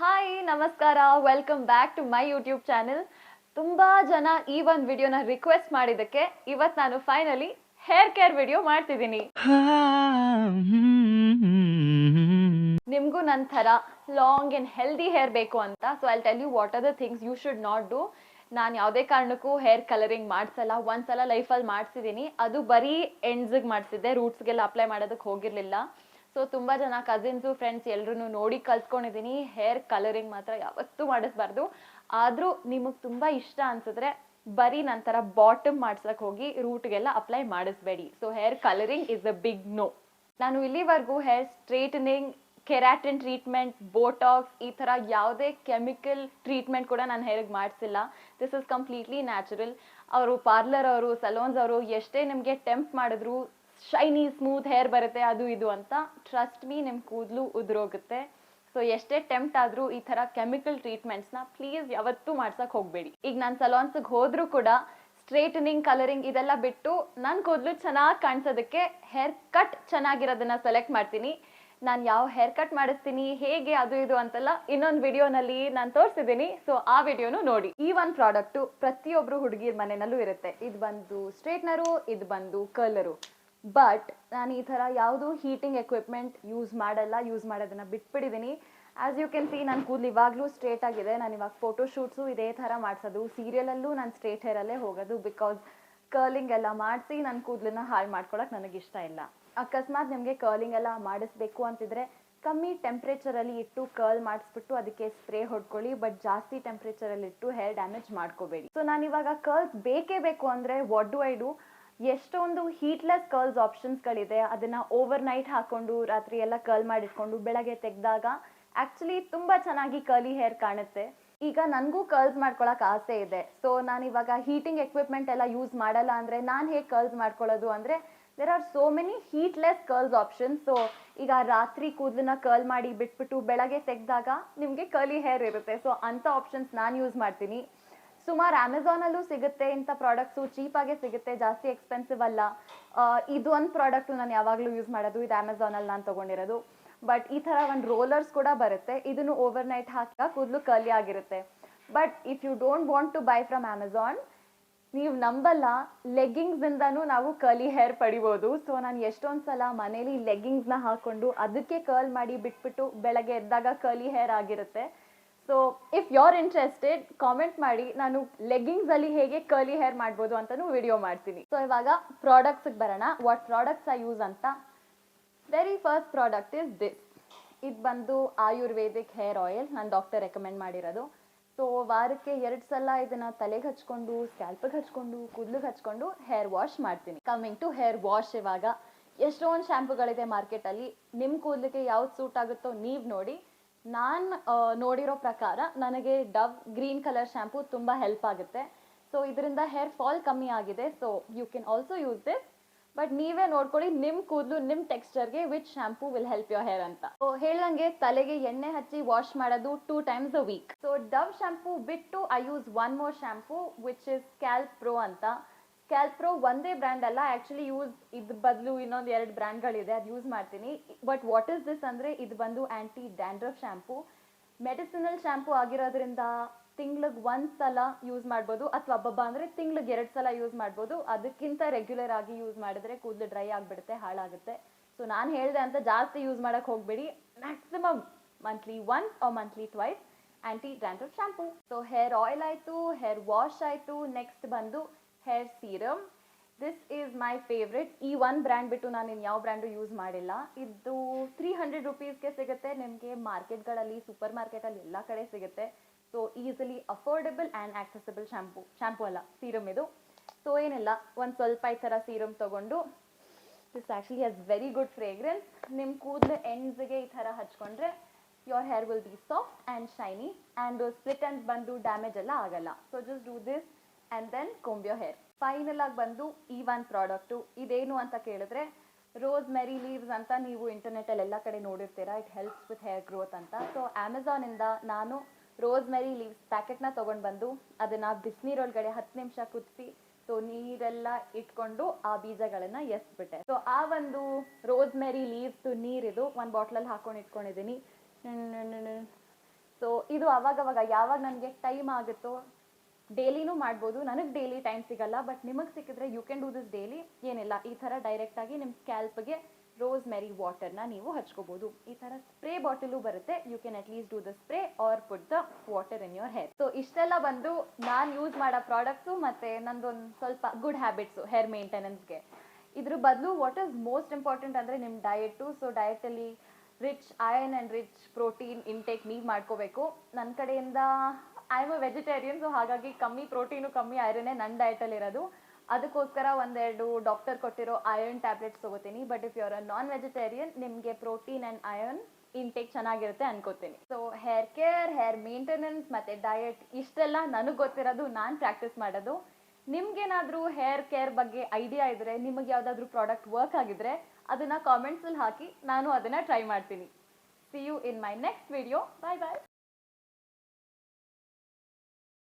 Hi ನಮಸ್ಕಾರ, welcome back to my YouTube channel. ತುಂಬಾ ಜನ ಈ ಒಂದು ವಿಡಿಯೋನ ರಿಕ್ವೆಸ್ಟ್ ಮಾಡಿದ್ದಕ್ಕೆ ಇವತ್ತು ನಾನು ಫೈನಲಿ ಹೇರ್ ಕೇರ್ ವಿಡಿಯೋ ಮಾಡ್ತಿದ್ದೀನಿ. ನಿಮಗೂ ನನ್ನ ಥರ ಲಾಂಗ್ ಆ್ಯಂಡ್ ಹೆಲ್ದಿ ಹೇರ್ ಬೇಕು ಅಂತ. So I tell you what are the things you should not do. ನಾನು ಯಾವುದೇ ಕಾರಣಕ್ಕೂ ಹೇರ್ ಕಲರಿಂಗ್ ಮಾಡಿಸಲ್ಲ. ಒಂದ್ಸಲ ಲೈಫಲ್ಲಿ ಮಾಡಿಸಿದ್ದೀನಿ, ಅದು ಬರೀ ಎಂಡ್ಸಿಗೆ ಮಾಡಿಸಿದ್ದೆ, ರೂಟ್ಸ್ಗೆಲ್ಲ ಅಪ್ಲೈ ಮಾಡೋದಕ್ಕೆ ಹೋಗಿರಲಿಲ್ಲ. ಸೊ ತುಂಬ ಜನ ಕಸಿನ್ಸು ಫ್ರೆಂಡ್ಸ್ ಎಲ್ಲರೂ ನೋಡಿ ಕಲ್ತ್ಕೊಂಡಿದ್ದೀನಿ. ಹೇರ್ ಕಲರಿಂಗ್ ಮಾತ್ರ ಯಾವತ್ತೂ ಮಾಡಿಸ್ಬಾರ್ದು. ಆದರೂ ನಿಮಗೆ ತುಂಬ ಇಷ್ಟ ಅನ್ಸಿದ್ರೆ ಬರೀ ನಂತರ ಬಾಟಮ್ ಮಾಡ್ಸಕ್ಕೆ ಹೋಗಿ ರೂಟ್ಗೆಲ್ಲ ಅಪ್ಲೈ ಮಾಡಿಸ್ಬೇಡಿ. So hair colouring is a big no. ನಾನು ಇಲ್ಲಿವರೆಗೂ hair straightening, keratin treatment, botox ಈ ಥರ ಯಾವುದೇ ಕೆಮಿಕಲ್ ಟ್ರೀಟ್ಮೆಂಟ್ ಕೂಡ ನಾನು ಹೇರಿಗೆ ಮಾಡಿಸಿಲ್ಲ. This is completely natural. ಅವರು ಪಾರ್ಲರ್ ಅವರು, ಸಲೂನ್ಸ್ ಅವರು ಎಷ್ಟೇ ನಿಮಗೆ ಟೆಂಪ್ಟ್ ಮಾಡಿದ್ರು ಶೈನಿ ಸ್ಮೂತ್ ಹೇರ್ ಬರುತ್ತೆ ಅದು ಇದು ಅಂತ, ಟ್ರಸ್ಟ್ ಮೀ ನಿಮ್ಮ ಕೂದಲು ಉದುರೋಗುತ್ತೆ. ಸೊ ಎಷ್ಟೇ ಟೆಂಪ್ಟ್ ಆದರೂ ಈ ಥರ ಕೆಮಿಕಲ್ ಟ್ರೀಟ್ಮೆಂಟ್ಸ್ನ ಪ್ಲೀಸ್ ಯಾವತ್ತೂ ಮಾಡ್ಸಕ್ಕೆ ಹೋಗಬೇಡಿ. ಈಗ ನಾನು ಸಲೂನ್ಸ್ಗೆ ಹೋದರೂ ಕೂಡ ಸ್ಟ್ರೇಟನಿಂಗ್, ಕಲರಿಂಗ್ ಇದೆಲ್ಲ ಬಿಟ್ಟು ನನ್ನ ಕೂದಲು ಚೆನ್ನಾಗಿ ಕಾಣಿಸೋದಕ್ಕೆ ಹೇರ್ ಕಟ್ ಚೆನ್ನಾಗಿರೋದನ್ನ ಸೆಲೆಕ್ಟ್ ಮಾಡ್ತೀನಿ. ನಾನು ಯಾವ ಹೇರ್ ಕಟ್ ಮಾಡಿಸ್ತೀನಿ, ಹೇಗೆ ಅದು ಇದು ಅಂತೆಲ್ಲ ಇನ್ನೊಂದು ವಿಡಿಯೋನಲ್ಲಿ ನಾನು ತೋರಿಸಿದ್ದೀನಿ. ಸೊ ಆ ವಿಡಿಯೋನು ನೋಡಿ. ಈ ಒಂದು ಪ್ರಾಡಕ್ಟು ಪ್ರತಿಯೊಬ್ಬರು ಹುಡುಗಿರ ಮನೆಯಲ್ಲೂ ಇರುತ್ತೆ. ಇದು ಬಂದು ಸ್ಟ್ರೇಟ್ನರು, ಇದು ಬಂದು ಕರ್ಲರು. ಬಟ್ ನಾನು ಈ ಥರ ಯಾವುದು ಹೀಟಿಂಗ್ ಎಕ್ವಿಪ್ಮೆಂಟ್ ಯೂಸ್ ಮಾಡಲ್ಲ, ಯೂಸ್ ಮಾಡೋದನ್ನು ಬಿಟ್ಬಿಟ್ಟಿದ್ದೀನಿ. ಆ್ಯಸ್ ಯು ಕ್ಯಾನ್ ಸಿ ನನ್ನ ಕೂದಲು ಇವಾಗಲೂ ಸ್ಟ್ರೇಟ್ ಆಗಿದೆ. ನಾನು ಇವಾಗ ಫೋಟೋಶೂಟ್ಸು ಇದೇ ಥರ ಮಾಡಿಸೋದು, ಸೀರಿಯಲಲ್ಲೂ ನಾನು ಸ್ಟ್ರೇಟ್ ಹೇರಲ್ಲೇ ಹೋಗೋದು. ಬಿಕಾಸ್ ಕರ್ಲಿಂಗ್ ಎಲ್ಲ ಮಾಡಿಸಿ ನನ್ನ ಕೂದಲನ್ನ ಹಾಳು ಮಾಡ್ಕೊಳಕ್ಕೆ ನನಗೆ ಇಷ್ಟ ಇಲ್ಲ. ಅಕಸ್ಮಾತ್ ನಿಮಗೆ ಕರ್ಲಿಂಗ್ ಎಲ್ಲ ಮಾಡಿಸ್ಬೇಕು ಅಂತಿದ್ರೆ ಕಮ್ಮಿ ಟೆಂಪ್ರೇಚರಲ್ಲಿ ಇಟ್ಟು ಕರ್ಲ್ ಮಾಡಿಸ್ಬಿಟ್ಟು ಅದಕ್ಕೆ ಸ್ಪ್ರೇ ಹೊಡ್ಕೊಳ್ಳಿ. ಬಟ್ ಜಾಸ್ತಿ ಟೆಂಪ್ರೇಚರಲ್ಲಿ ಇಟ್ಟು ಹೇರ್ ಡ್ಯಾಮೇಜ್ ಮಾಡ್ಕೋಬೇಡಿ. ಸೊ ನಾನು ಇವಾಗ ಕರ್ಲ್ಸ್ ಬೇಕೇ ಬೇಕು ಅಂದರೆ ವಾಟ್ ಡು ಐ ಡು, ಎಷ್ಟೊಂದು ಹೀಟ್ಲೆಸ್ ಕರ್ಲ್ಸ್ ಆಪ್ಷನ್ಸ್ಗಳಿದೆ. ಅದನ್ನು ಓವರ್ ನೈಟ್ ಹಾಕ್ಕೊಂಡು ರಾತ್ರಿ ಎಲ್ಲ ಕರ್ಲ್ ಮಾಡಿಟ್ಕೊಂಡು ಬೆಳಗ್ಗೆ ತೆಗೆದಾಗ ಆ್ಯಕ್ಚುಲಿ ತುಂಬ ಚೆನ್ನಾಗಿ ಕರ್ಲಿ ಹೇರ್ ಕಾಣುತ್ತೆ. ಈಗ ನನಗೂ ಕರ್ಲ್ಸ್ ಮಾಡ್ಕೊಳಕ್ಕೆ ಆಸೆ ಇದೆ. ಸೊ ನಾನು ಇವಾಗ ಹೀಟಿಂಗ್ ಎಕ್ವಿಪ್ಮೆಂಟ್ ಎಲ್ಲ ಯೂಸ್ ಮಾಡಲ್ಲ ಅಂದರೆ ನಾನು ಹೇಗೆ ಕರ್ಲ್ಸ್ ಮಾಡ್ಕೊಳ್ಳೋದು ಅಂದರೆ there are so many heatless curls options. So ಈಗ ರಾತ್ರಿ ಕೂದಲನ್ನ ಕರ್ಲ್ ಮಾಡಿ ಬಿಟ್ಬಿಟ್ಟು ಬೆಳಗ್ಗೆ ತೆಗೆದಾಗ ನಿಮಗೆ ಕರ್ಲಿ ಹೇರ್ ಇರುತ್ತೆ. ಸೊ ಅಂಥ ಆಪ್ಷನ್ಸ್ ನಾನು ಯೂಸ್ ಮಾಡ್ತೀನಿ. ಸುಮಾರು ಅಮೆಝಾನಲ್ಲೂ ಸಿಗುತ್ತೆ ಇಂಥ ಪ್ರಾಡಕ್ಟ್ಸು, ಚೀಪಾಗೆ ಸಿಗುತ್ತೆ, ಜಾಸ್ತಿ ಎಕ್ಸ್ಪೆನ್ಸಿವ್ ಅಲ್ಲ. ಇದು ಒಂದು ಪ್ರಾಡಕ್ಟು ನಾನು ಯಾವಾಗಲೂ ಯೂಸ್ ಮಾಡೋದು, ಇದು ಅಮೆಝಾನಲ್ಲಿ ನಾನು ತೊಗೊಂಡಿರೋದು. ಬಟ್ ಈ ಥರ ಒಂದು ರೋಲರ್ಸ್ ಕೂಡ ಬರುತ್ತೆ, ಇದನ್ನು ಓವರ್ ನೈಟ್ ಹಾಕಿ ಕೂದಲು ಕರ್ಲಿ ಆಗಿರುತ್ತೆ. But if you don't want to buy from Amazon, ನೀವು ನಂಬಲ್ಲ, ಲೆಗ್ಗಿಂಗ್ಸಿಂದನೂ ನಾವು ಕರ್ಲಿ ಹೇರ್ ಪಡಿಬೋದು. ಸೊ ನಾನು ಎಷ್ಟೊಂದು ಸಲ ಮನೇಲಿ ಲೆಗ್ಗಿಂಗ್ಸ್ನ ಹಾಕ್ಕೊಂಡು ಅದಕ್ಕೆ ಕರ್ಲ್ ಮಾಡಿ ಬಿಟ್ಬಿಟ್ಟು ಬೆಳಗ್ಗೆ ಎದ್ದಾಗ ಕರ್ಲಿ ಹೇರ್ ಆಗಿರುತ್ತೆ. So if you are interested comment ಮಾಡಿ, ನಾನು ಲೆಗ್ಗಿಂಗ್ಸಲ್ಲಿ ಹೇಗೆ ಕರ್ಲಿ ಹೇರ್ ಮಾಡ್ಬೋದು ಅಂತಲೂ ವಿಡಿಯೋ ಮಾಡ್ತೀನಿ. ಸೊ ಇವಾಗ ಪ್ರಾಡಕ್ಟ್ಸಿಗೆ ಬರೋಣ, ವಾಟ್ ಪ್ರಾಡಕ್ಟ್ಸ್ ಐ ಯೂಸ್ ಅಂತ. Very first product is this. ಇದು ಬಂದು ಆಯುರ್ವೇದಿಕ್ ಹೇರ್ ಆಯಿಲ್, ನಾನು ಡಾಕ್ಟರ್ ರೆಕಮೆಂಡ್ ಮಾಡಿರೋದು. ಸೊ ವಾರಕ್ಕೆ 2 ಸಲ ಇದನ್ನು ತಲೆಗೆ ಹಚ್ಕೊಂಡು, ಸ್ಕ್ಯಾಲ್ಪಿಗೆ ಹಚ್ಕೊಂಡು, ಕೂದಲಿಗೆ ಹಚ್ಕೊಂಡು ಹೇರ್ ವಾಶ್ ಮಾಡ್ತೀನಿ. ಕಮ್ಮಿಂಗ್ ಟು ಹೇರ್ ವಾಶ್, ಇವಾಗ ಎಷ್ಟೊಂದು ಶ್ಯಾಂಪುಗಳಿದೆ ಮಾರ್ಕೆಟಲ್ಲಿ. ನಿಮ್ಮ ಕೂದಲಿಗೆ ಯಾವ್ದು ಸೂಟ್ ಆಗುತ್ತೋ ನೀವು ನೋಡಿ. ನಾನು ನೋಡಿರೋ ಪ್ರಕಾರ ನನಗೆ ಡವ್ ಗ್ರೀನ್ ಕಲರ್ ಶ್ಯಾಂಪು ತುಂಬ ಹೆಲ್ಪ್ ಆಗುತ್ತೆ. ಸೊ ಇದರಿಂದ ಹೇರ್ ಫಾಲ್ ಕಮ್ಮಿ ಆಗಿದೆ. So you can also use this. But ನೀವೇ ನೋಡ್ಕೊಳ್ಳಿ ನಿಮ್ಮ ಕೂದಲು, ನಿಮ್ಮ ಟೆಕ್ಸ್ಚರ್ಗೆ which shampoo will help your hair ಅಂತ. ಸೊ ಹೇಳ್ದಂಗೆ ತಲೆಗೆ ಎಣ್ಣೆ ಹಚ್ಚಿ ವಾಶ್ ಮಾಡೋದು 2 times a week. So Dove shampoo ಬಿಟ್ಟು I use one more shampoo which is scalp pro ಅಂತ. ಸ್ಕ್ಯಾಲ್ಪ್ ಪ್ರೋ ಒಂದೇ ಬ್ರ್ಯಾಂಡ್ ಅಲ್ಲ, ಆ್ಯಕ್ಚುಲಿ ಇದು ಬದಲು ಇನ್ನೊಂದು 2 ಬ್ರ್ಯಾಂಡ್ಗಳಿದೆ, ಅದು ಯೂಸ್ ಮಾಡ್ತೀನಿ. ಬಟ್ ವಾಟ್ ಇಸ್ ದಿಸ್ ಅಂದರೆ ಇದು ಬಂದು ಆ್ಯಂಟಿ ಡ್ಯಾಂಡ್ರಫ್ ಶ್ಯಾಂಪು. ಮೆಡಿಸಿನಲ್ ಶ್ಯಾಂಪು ಆಗಿರೋದ್ರಿಂದ ತಿಂಗ್ಳಿಗೆ 1 ಸಲ ಯೂಸ್ ಮಾಡ್ಬೋದು, ಅಥವಾ ಹಬ್ಬ ಅಂದರೆ ತಿಂಗ್ಳಿಗೆ 2 ಸಲ ಯೂಸ್ ಮಾಡ್ಬೋದು. ಅದಕ್ಕಿಂತ ರೆಗ್ಯುಲರ್ ಆಗಿ ಯೂಸ್ ಮಾಡಿದ್ರೆ ಕೂದಲು ಡ್ರೈ ಆಗಿಬಿಡುತ್ತೆ, ಹಾಳಾಗುತ್ತೆ. ಸೊ ನಾನು ಹೇಳಿದೆ ಅಂತ ಜಾಸ್ತಿ ಯೂಸ್ ಮಾಡೋಕ್ಕೆ ಹೋಗಬೇಡಿ. Maximum monthly once or monthly twice anti dandruff shampoo. So hair oil ಆಯಿತು, ಹೇರ್ ವಾಶ್ ಆಯಿತು. ನೆಕ್ಸ್ಟ್ ಬಂದು hair serum. This is my favourite. ಈ ಒಂದು ಬ್ರ್ಯಾಂಡ್ ಬಿಟ್ಟು ನಾನು ಇನ್ನು ಯಾವ ಬ್ರ್ಯಾಂಡು ಯೂಸ್ ಮಾಡಿಲ್ಲ. ಇದು 300 ರುಪೀಸ್ಗೆ ಸಿಗುತ್ತೆ. ನಿಮಗೆ ಮಾರ್ಕೆಟ್ಗಳಲ್ಲಿ, ಸೂಪರ್ ಮಾರ್ಕೆಟಲ್ಲಿ ಎಲ್ಲ ಕಡೆ ಸಿಗುತ್ತೆ. So easily affordable and accessible shampoo ಅಲ್ಲ, ಸೀರಮ್ ಇದು. ಸೊ ಏನಿಲ್ಲ, ಒಂದು ಸ್ವಲ್ಪ ಈ ಥರ ಸೀರಮ್ ತೊಗೊಂಡು, this actually has very good fragrance. ನಿಮ್ಮ ಕೂದಲು ಎಂಡ್ಸ್ಗೆ ಈ ಥರ ಹಚ್ಕೊಂಡ್ರೆ your hair will be soft and shiny and split and ಬಂದು ಡ್ಯಾಮೇಜ್ ಎಲ್ಲ ಆಗಲ್ಲ. So just do this and then comb your hair. Final ಆಗಿ ಬಂದು ಈ ಒಂದು ಪ್ರಾಡಕ್ಟು. ಇದೇನು ಅಂತ ಕೇಳಿದ್ರೆ ರೋಸ್ ಮೆರಿ ಲೀವ್ಸ್ ಅಂತ ನೀವು ಇಂಟರ್ನೆಟಲ್ಲಿ ಎಲ್ಲ ಕಡೆ ನೋಡಿರ್ತೀರಾ. It helps with hair growth ಅಂತ. ಸೊ ಅಮೆಝಾನಿಂದ ನಾನು ರೋಸ್ ಮೆರಿ ಲೀವ್ಸ್ ಪ್ಯಾಕೆಟ್ನ ತೊಗೊಂಡು ಬಂದು ಅದನ್ನು ಬಿಸಿನೀರೊಳಗಡೆ 10 ನಿಮಿಷ ಕುದಿಸಿ, ಸೊ ನೀರೆಲ್ಲ ಇಟ್ಕೊಂಡು ಆ ಬೀಜಗಳನ್ನು ಎಸ್ಬಿಟ್ಟೆ. ಸೊ ಆ ಒಂದು ರೋಸ್ ಮೆರಿ ಲೀವ್ಸ್ ನೀರಿದು ಒಂದು ಬಾಟ್ಲಲ್ಲಿ ಹಾಕೊಂಡು ಇಟ್ಕೊಂಡಿದ್ದೀನಿ. ಸೊ ಇದು ಅವಾಗವಾಗ ಯಾವಾಗ ನನಗೆ ಟೈಮ್ ಆಗುತ್ತೋ ಡೈಲಿನೂ ಮಾಡ್ಬೋದು. ನನಗೆ ಡೈಲಿ ಟೈಮ್ ಸಿಗಲ್ಲ, ಬಟ್ ನಿಮಗೆ ಸಿಕ್ಕಿದ್ರೆ you can do this daily. ಏನಿಲ್ಲ, ಈ ಥರ ಡೈರೆಕ್ಟಾಗಿ ನಿಮ್ಮ ಸ್ಕ್ಯಾಲ್ಪ್ಗೆ ರೋಸ್ ಮೆರಿ ವಾಟರ್ನ ನೀವು ಹಚ್ಕೋಬೋದು. ಈ ಥರ ಸ್ಪ್ರೇ ಬಾಟಲು ಬರುತ್ತೆ, you can at least do the spray or put the water in your hair. So ಇಷ್ಟೆಲ್ಲ ಬಂದು ನಾನು ಯೂಸ್ ಮಾಡೋ ಪ್ರಾಡಕ್ಟ್ಸು ಮತ್ತು ನಂದೊಂದು ಸ್ವಲ್ಪ ಗುಡ್ ಹ್ಯಾಬಿಟ್ಸು ಹೇರ್ ಮೇಂಟೆನೆನ್ಸ್ಗೆ. ಇದ್ರ ಬದಲು ವಾಟ್ ಈಸ್ ಮೋಸ್ಟ್ ಇಂಪಾರ್ಟೆಂಟ್ ಅಂದರೆ ನಿಮ್ಮ ಡಯಟು. ಸೊ ಡಯಟಲ್ಲಿ rich iron and rich protein intake ನೀವು ಮಾಡ್ಕೋಬೇಕು. ನನ್ನ ಕಡೆಯಿಂದ I am a vegetarian, so ಹಾಗಾಗಿ ಕಮ್ಮಿ ಪ್ರೋಟೀನು ಕಮ್ಮಿ ಐರನ್ನೇ ನನ್ನ ಡಯಟಲ್ಲಿರೋದು. ಅದಕ್ಕೋಸ್ಕರ ಒಂದೆರಡು ಡಾಕ್ಟರ್ ಕೊಟ್ಟಿರೋ ಐರನ್ ಟ್ಯಾಬ್ಲೆಟ್ಸ್ ತೊಗೋತೀನಿ. But if you are a non vegetarian, ನಿಮಗೆ ಪ್ರೋಟೀನ್ ಆ್ಯಂಡ್ ಐರನ್ ಇಂಟೇಕ್ ಚೆನ್ನಾಗಿರುತ್ತೆ ಅನ್ಕೋತೀನಿ. So hair care, hair maintenance ಮತ್ತು ಡಯಟ್ ಇಷ್ಟೆಲ್ಲ ನನಗೆ ಗೊತ್ತಿರೋದು, ನಾನು ಪ್ರಾಕ್ಟೀಸ್ ಮಾಡೋದು. ನಿಮ್ಗೇನಾದರೂ ಹೇರ್ ಕೇರ್ ಬಗ್ಗೆ ಐಡಿಯಾ ಇದ್ದರೆ, ನಿಮಗೆ ಯಾವುದಾದ್ರೂ ಪ್ರಾಡಕ್ಟ್ ವರ್ಕ್ ಆಗಿದ್ರೆ ಅದನ್ನು ಕಾಮೆಂಟ್ಸಲ್ಲಿ ಹಾಕಿ, ನಾನು ಅದನ್ನು ಟ್ರೈ ಮಾಡ್ತೀನಿ. See you in my next video. Bye bye.